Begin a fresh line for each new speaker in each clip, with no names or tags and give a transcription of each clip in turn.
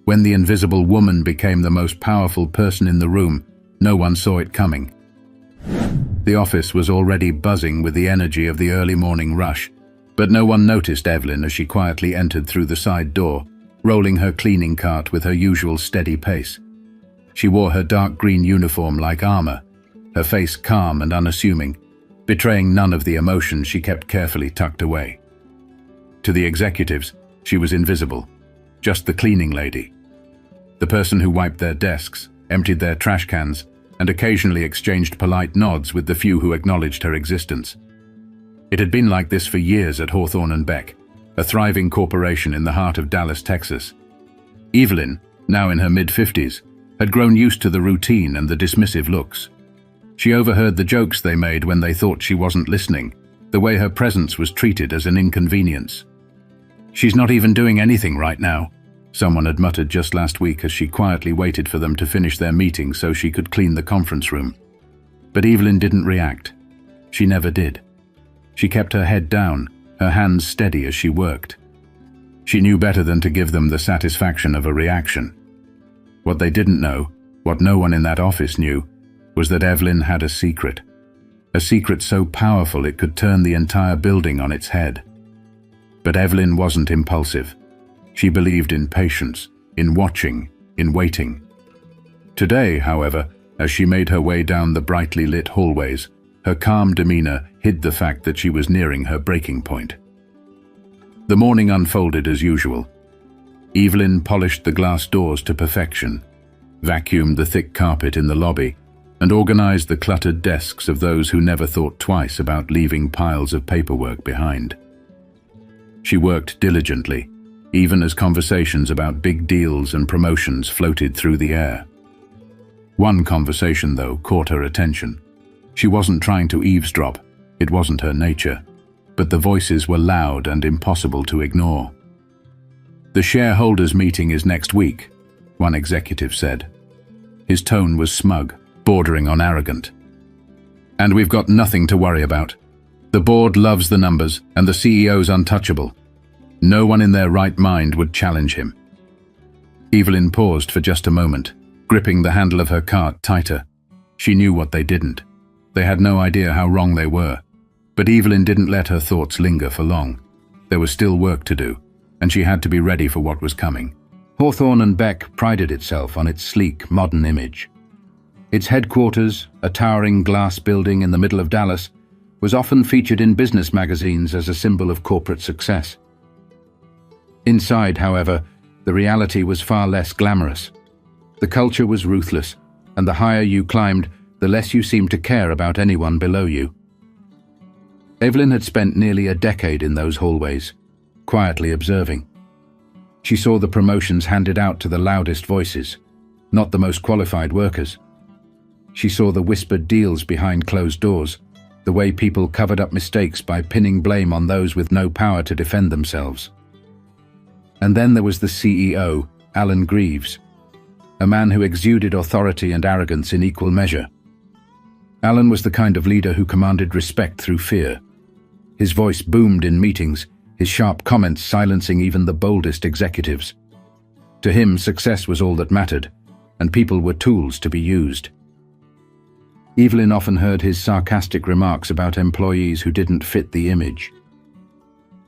When the invisible woman became the most powerful person in the room, no one saw it coming. The office was already buzzing with the energy of the early morning rush, but no one noticed Evelyn as she quietly entered through the side door, rolling her cleaning cart with her usual steady pace. She wore her dark green uniform like armor, her face calm and unassuming, betraying none of the emotion she kept carefully tucked away. To the executives, she was invisible, just the cleaning lady. The person who wiped their desks, emptied their trash cans, and occasionally exchanged polite nods with the few who acknowledged her existence. It had been like this for years at Hawthorne & Beck, a thriving corporation in the heart of Dallas, Texas. Evelyn, now in her mid-50s, had grown used to the routine and the dismissive looks. She overheard the jokes they made when they thought she wasn't listening, the way her presence was treated as an inconvenience. "She's not even doing anything right now," someone had muttered just last week as she quietly waited for them to finish their meeting so she could clean the conference room. But Evelyn didn't react. She never did. She kept her head down, her hands steady as she worked. She knew better than to give them the satisfaction of a reaction. What they didn't know, what no one in that office knew, was that Evelyn had a secret so powerful it could turn the entire building on its head. But Evelyn wasn't impulsive. She believed in patience, in watching, in waiting. Today, however, as she made her way down the brightly lit hallways, her calm demeanor hid the fact that she was nearing her breaking point. The morning unfolded as usual. Evelyn polished the glass doors to perfection, vacuumed the thick carpet in the lobby, and organized the cluttered desks of those who never thought twice about leaving piles of paperwork behind. She worked diligently, even as conversations about big deals and promotions floated through the air. One conversation, though, caught her attention. She wasn't trying to eavesdrop, it wasn't her nature, but the voices were loud and impossible to ignore. "The shareholders' meeting is next week," one executive said. His tone was smug, bordering on arrogant. "And we've got nothing to worry about. The board loves the numbers, and the CEO's untouchable. No one in their right mind would challenge him." Evelyn paused for just a moment, gripping the handle of her cart tighter. She knew what they didn't. They had no idea how wrong they were. But Evelyn didn't let her thoughts linger for long. There was still work to do, and she had to be ready for what was coming. Hawthorne & Beck prided itself on its sleek, modern image. Its headquarters, a towering glass building in the middle of Dallas, was often featured in business magazines as a symbol of corporate success. Inside, however, the reality was far less glamorous. The culture was ruthless, and the higher you climbed, the less you seemed to care about anyone below you. Evelyn had spent nearly a decade in those hallways, quietly observing. She saw the promotions handed out to the loudest voices, not the most qualified workers. She saw the whispered deals behind closed doors, the way people covered up mistakes by pinning blame on those with no power to defend themselves. And then there was the CEO, Alan Greaves, a man who exuded authority and arrogance in equal measure. Alan was the kind of leader who commanded respect through fear. His voice boomed in meetings, his sharp comments silencing even the boldest executives. To him, success was all that mattered, and people were tools to be used. Evelyn often heard his sarcastic remarks about employees who didn't fit the image.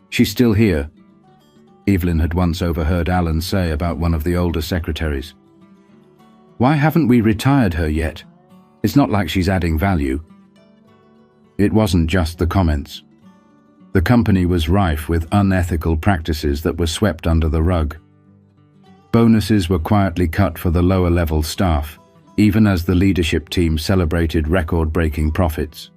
"She's still here," Evelyn had once overheard Alan say about one of the older secretaries. "Why haven't we retired her yet? It's not like she's adding value." It wasn't just the comments. The company was rife with unethical practices that were swept under the rug. Bonuses were quietly cut for the lower-level staff, even as the leadership team celebrated record-breaking profits.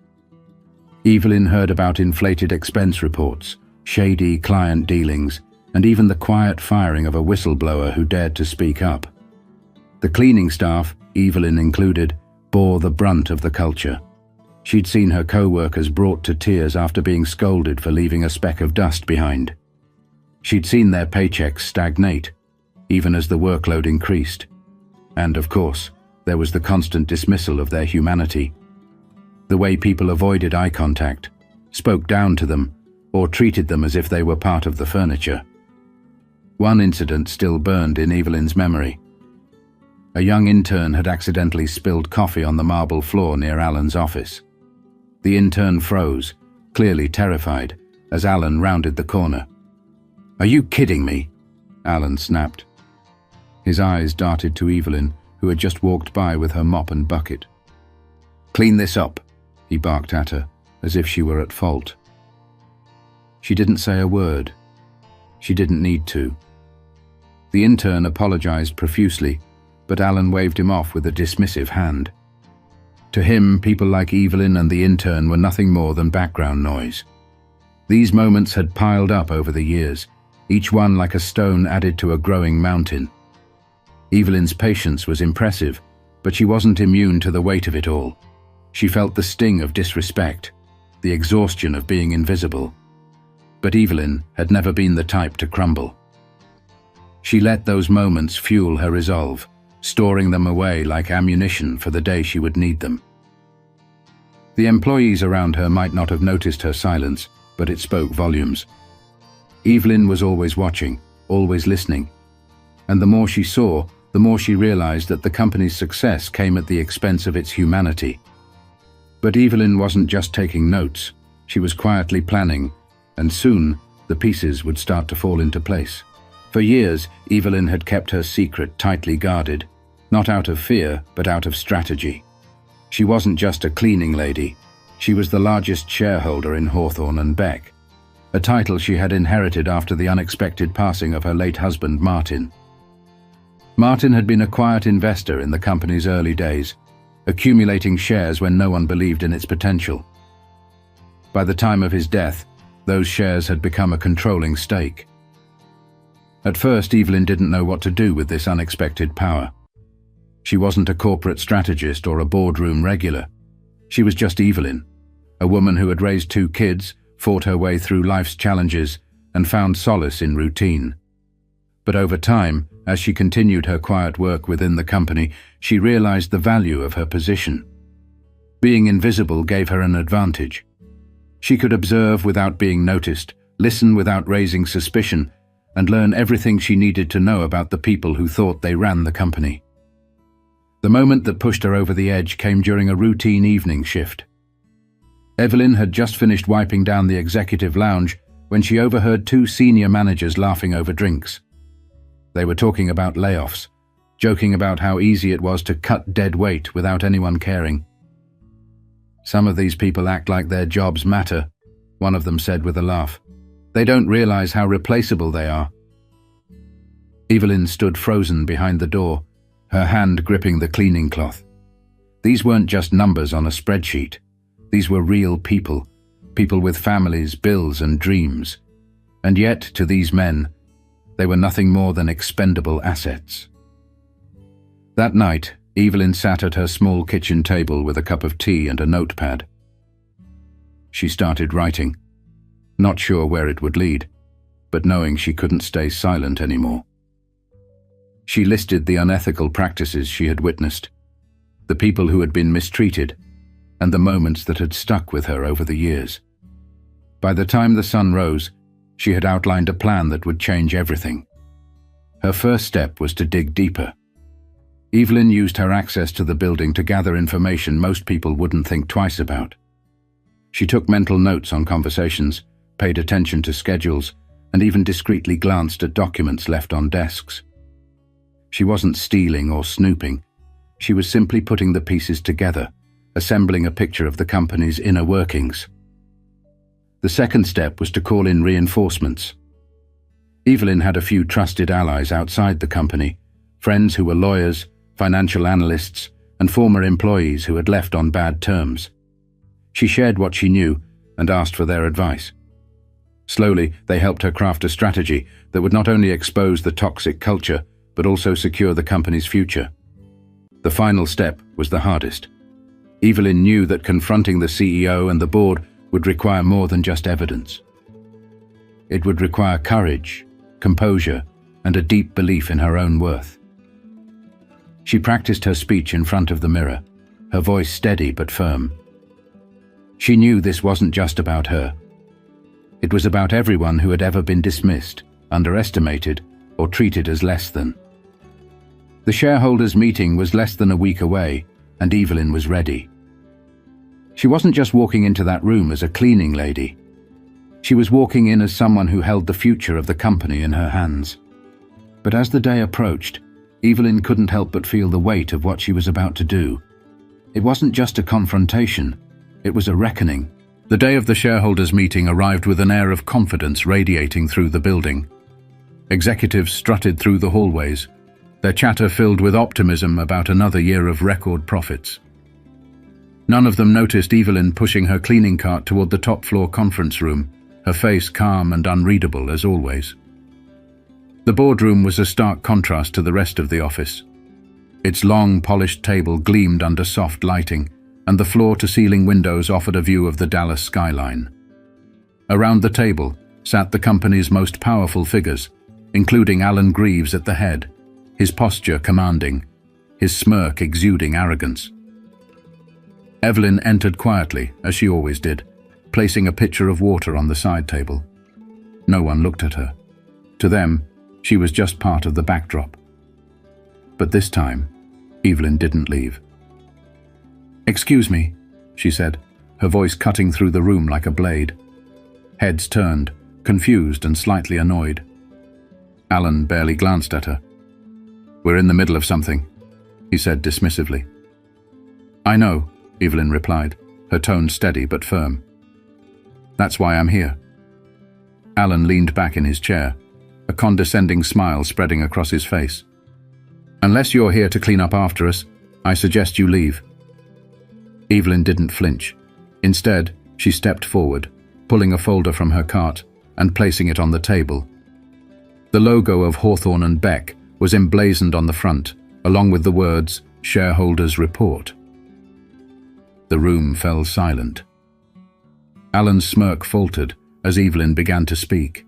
Evelyn heard about inflated expense reports, shady client dealings, and even the quiet firing of a whistleblower who dared to speak up. The cleaning staff, Evelyn included, bore the brunt of the culture. She'd seen her co-workers brought to tears after being scolded for leaving a speck of dust behind. She'd seen their paychecks stagnate, even as the workload increased. And, of course, there was the constant dismissal of their humanity. The way people avoided eye contact, spoke down to them, or treated them as if they were part of the furniture. One incident still burned in Evelyn's memory. A young intern had accidentally spilled coffee on the marble floor near Alan's office. The intern froze, clearly terrified, as Alan rounded the corner. "Are you kidding me?" Alan snapped. His eyes darted to Evelyn, who had just walked by with her mop and bucket. "Clean this up," he barked at her, as if she were at fault. She didn't say a word. She didn't need to. The intern apologized profusely, but Alan waved him off with a dismissive hand. To him, people like Evelyn and the intern were nothing more than background noise. These moments had piled up over the years, each one like a stone added to a growing mountain. Evelyn's patience was impressive, but she wasn't immune to the weight of it all. She felt the sting of disrespect, the exhaustion of being invisible. But Evelyn had never been the type to crumble. She let those moments fuel her resolve, storing them away like ammunition for the day she would need them. The employees around her might not have noticed her silence, but it spoke volumes. Evelyn was always watching, always listening. And the more she saw, the more she realized that the company's success came at the expense of its humanity. But Evelyn wasn't just taking notes, she was quietly planning, and soon the pieces would start to fall into place. For years, Evelyn had kept her secret tightly guarded, not out of fear, but out of strategy. She wasn't just a cleaning lady, she was the largest shareholder in Hawthorne and Beck, a title she had inherited after the unexpected passing of her late husband, Martin. Martin had been a quiet investor in the company's early days, accumulating shares when no one believed in its potential. By the time of his death, those shares had become a controlling stake. At first, Evelyn didn't know what to do with this unexpected power. She wasn't a corporate strategist or a boardroom regular. She was just Evelyn, a woman who had raised 2 kids, fought her way through life's challenges, and found solace in routine. But over time, as she continued her quiet work within the company, she realized the value of her position. Being invisible gave her an advantage. She could observe without being noticed, listen without raising suspicion, and learn everything she needed to know about the people who thought they ran the company. The moment that pushed her over the edge came during a routine evening shift. Evelyn had just finished wiping down the executive lounge when she overheard 2 senior managers laughing over drinks. They were talking about layoffs, joking about how easy it was to cut dead weight without anyone caring. "Some of these people act like their jobs matter," one of them said with a laugh. "They don't realize how replaceable they are." Evelyn stood frozen behind the door, her hand gripping the cleaning cloth. These weren't just numbers on a spreadsheet. These were real people, people with families, bills, and dreams. And yet, to these men, they were nothing more than expendable assets. That night, Evelyn sat at her small kitchen table with a cup of tea and a notepad. She started writing, not sure where it would lead, but knowing she couldn't stay silent anymore. She listed the unethical practices she had witnessed, the people who had been mistreated, and the moments that had stuck with her over the years. By the time the sun rose, she had outlined a plan that would change everything. Her first step was to dig deeper. Evelyn used her access to the building to gather information most people wouldn't think twice about. She took mental notes on conversations, paid attention to schedules, and even discreetly glanced at documents left on desks. She wasn't stealing or snooping. She was simply putting the pieces together, assembling a picture of the company's inner workings. The second step was to call in reinforcements. Evelyn had a few trusted allies outside the company, friends who were lawyers, financial analysts, and former employees who had left on bad terms. She shared what she knew and asked for their advice. Slowly, they helped her craft a strategy that would not only expose the toxic culture, but also secure the company's future. The final step was the hardest. Evelyn knew that confronting the CEO and the board would require more than just evidence. It would require courage, composure, and a deep belief in her own worth. She practiced her speech in front of the mirror, her voice steady but firm. She knew this wasn't just about her. It was about everyone who had ever been dismissed, underestimated, or treated as less than. The shareholders' meeting was less than a week away, and Evelyn was ready. She wasn't just walking into that room as a cleaning lady. She was walking in as someone who held the future of the company in her hands. But as the day approached, Evelyn couldn't help but feel the weight of what she was about to do. It wasn't just a confrontation, it was a reckoning. The day of the shareholders' meeting arrived with an air of confidence radiating through the building. Executives strutted through the hallways, their chatter filled with optimism about another year of record profits. None of them noticed Evelyn pushing her cleaning cart toward the top-floor conference room, her face calm and unreadable as always. The boardroom was a stark contrast to the rest of the office. Its long, polished table gleamed under soft lighting, and the floor-to-ceiling windows offered a view of the Dallas skyline. Around the table sat the company's most powerful figures, including Alan Greaves at the head, his posture commanding, his smirk exuding arrogance. Evelyn entered quietly, as she always did, placing a pitcher of water on the side table. No one looked at her. To them, she was just part of the backdrop. But this time, Evelyn didn't leave. "Excuse me," she said, her voice cutting through the room like a blade. Heads turned, confused and slightly annoyed. Alan barely glanced at her. "We're in the middle of something," he said dismissively. "I know," Evelyn replied, her tone steady but firm. "That's why I'm here." Alan leaned back in his chair, a condescending smile spreading across his face. "Unless you're here to clean up after us, I suggest you leave." Evelyn didn't flinch. Instead, she stepped forward, pulling a folder from her cart and placing it on the table. The logo of Hawthorne and Beck was emblazoned on the front, along with the words, "Shareholders Report." The room fell silent. Alan's smirk faltered as Evelyn began to speak.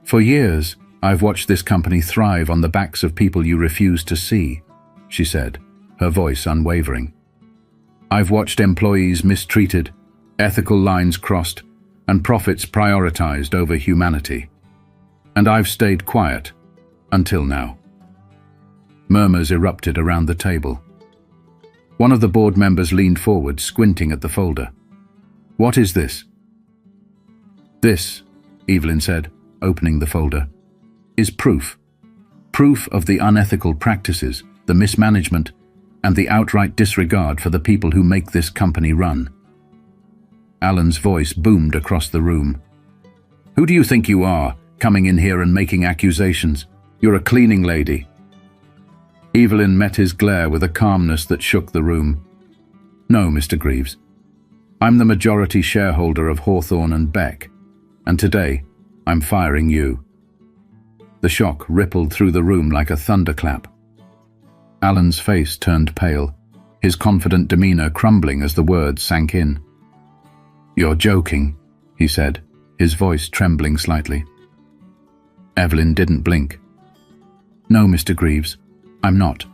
"For years, I've watched this company thrive on the backs of people you refuse to see," she said, her voice unwavering. "I've watched employees mistreated, ethical lines crossed, and profits prioritized over humanity. And I've stayed quiet, until now." Murmurs erupted around the table. One of the board members leaned forward, squinting at the folder. "What is this?" "This," Evelyn said, opening the folder, "is proof. Proof of the unethical practices, the mismanagement, and the outright disregard for the people who make this company run." Alan's voice boomed across the room. "Who do you think you are, coming in here and making accusations? You're a cleaning lady." Evelyn met his glare with a calmness that shook the room. "No, Mr. Greaves. I'm the majority shareholder of Hawthorne and Beck, and today I'm firing you." The shock rippled through the room like a thunderclap. Alan's face turned pale, his confident demeanor crumbling as the words sank in. "You're joking," he said, his voice trembling slightly. Evelyn didn't blink. "No, Mr. Greaves, I'm not."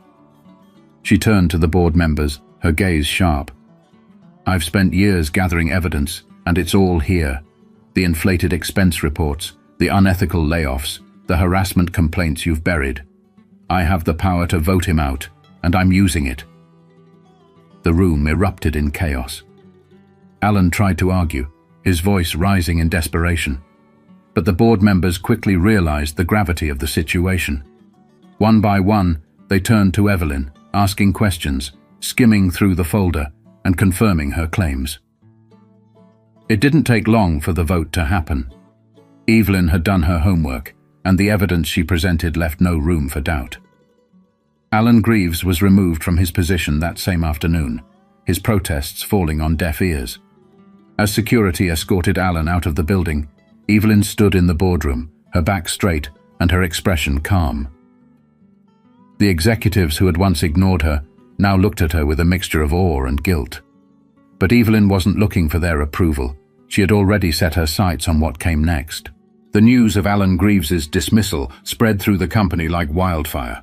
She turned to the board members, her gaze sharp. "I've spent years gathering evidence, and it's all here. The inflated expense reports, the unethical layoffs, the harassment complaints you've buried. I have the power to vote him out, and I'm using it." The room erupted in chaos. Alan tried to argue, his voice rising in desperation. But the board members quickly realized the gravity of the situation. One by one, they turned to Evelyn, asking questions, skimming through the folder, and confirming her claims. It didn't take long for the vote to happen. Evelyn had done her homework, and the evidence she presented left no room for doubt. Alan Greaves was removed from his position that same afternoon, his protests falling on deaf ears. As security escorted Alan out of the building, Evelyn stood in the boardroom, her back straight and her expression calm. The executives who had once ignored her now looked at her with a mixture of awe and guilt. But Evelyn wasn't looking for their approval. She had already set her sights on what came next. The news of Alan Greaves's dismissal spread through the company like wildfire.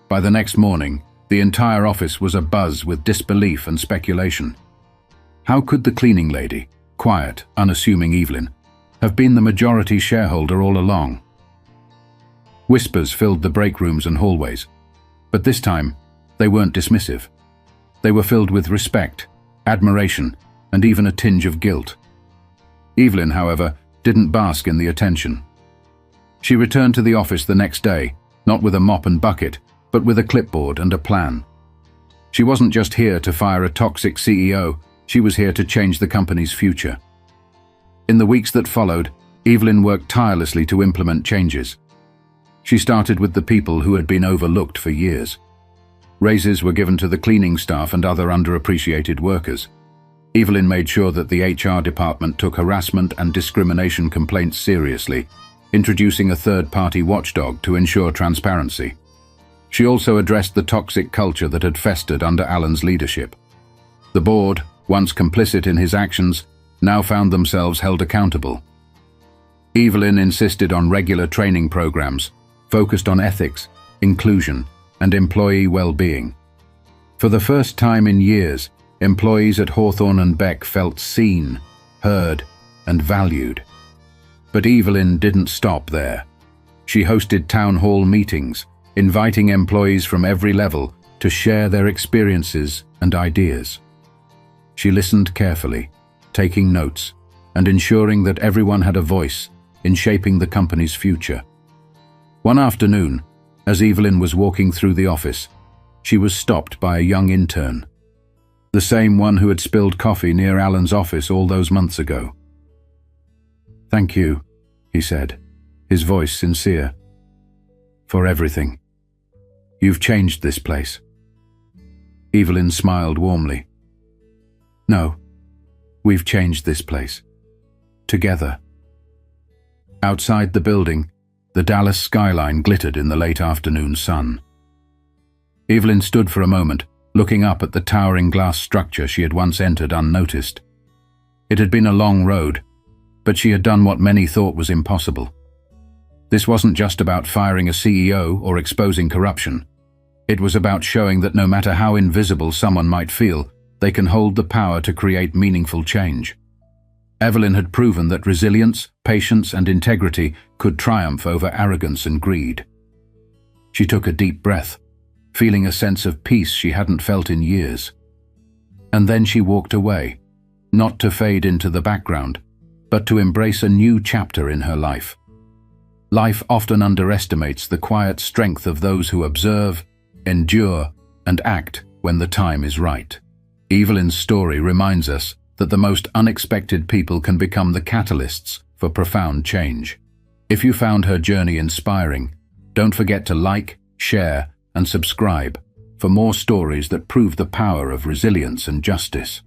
By the next morning, the entire office was abuzz with disbelief and speculation. How could the cleaning lady, quiet, unassuming Evelyn, have been the majority shareholder all along? Whispers filled the break rooms and hallways. But this time, they weren't dismissive. They were filled with respect, admiration, and even a tinge of guilt. Evelyn, however, didn't bask in the attention. She returned to the office the next day, not with a mop and bucket, but with a clipboard and a plan. She wasn't just here to fire a toxic CEO, she was here to change the company's future. In the weeks that followed, Evelyn worked tirelessly to implement changes. She started with the people who had been overlooked for years. Raises were given to the cleaning staff and other underappreciated workers. Evelyn made sure that the HR department took harassment and discrimination complaints seriously, introducing a third-party watchdog to ensure transparency. She also addressed the toxic culture that had festered under Alan's leadership. The board, once complicit in his actions, now found themselves held accountable. Evelyn insisted on regular training programs, focused on ethics, inclusion, and employee well-being. For the first time in years, employees at Hawthorne and Beck felt seen, heard, and valued. But Evelyn didn't stop there. She hosted town hall meetings, inviting employees from every level to share their experiences and ideas. She listened carefully, taking notes, and ensuring that everyone had a voice in shaping the company's future. One afternoon, as Evelyn was walking through the office, she was stopped by a young intern, the same one who had spilled coffee near Alan's office all those months ago. "Thank you," he said, his voice sincere, "for everything. You've changed this place." Evelyn smiled warmly. "No, we've changed this place. Together." Outside the building, the Dallas skyline glittered in the late afternoon sun. Evelyn stood for a moment, looking up at the towering glass structure she had once entered unnoticed. It had been a long road, but she had done what many thought was impossible. This wasn't just about firing a CEO or exposing corruption. It was about showing that no matter how invisible someone might feel, they can hold the power to create meaningful change. Evelyn had proven that resilience, patience, and integrity could triumph over arrogance and greed. She took a deep breath, feeling a sense of peace she hadn't felt in years. And then she walked away, not to fade into the background, but to embrace a new chapter in her life. Life often underestimates the quiet strength of those who observe, endure, and act when the time is right. Evelyn's story reminds us that the most unexpected people can become the catalysts for profound change. If you found her journey inspiring, don't forget to like, share, and subscribe for more stories that prove the power of resilience and justice.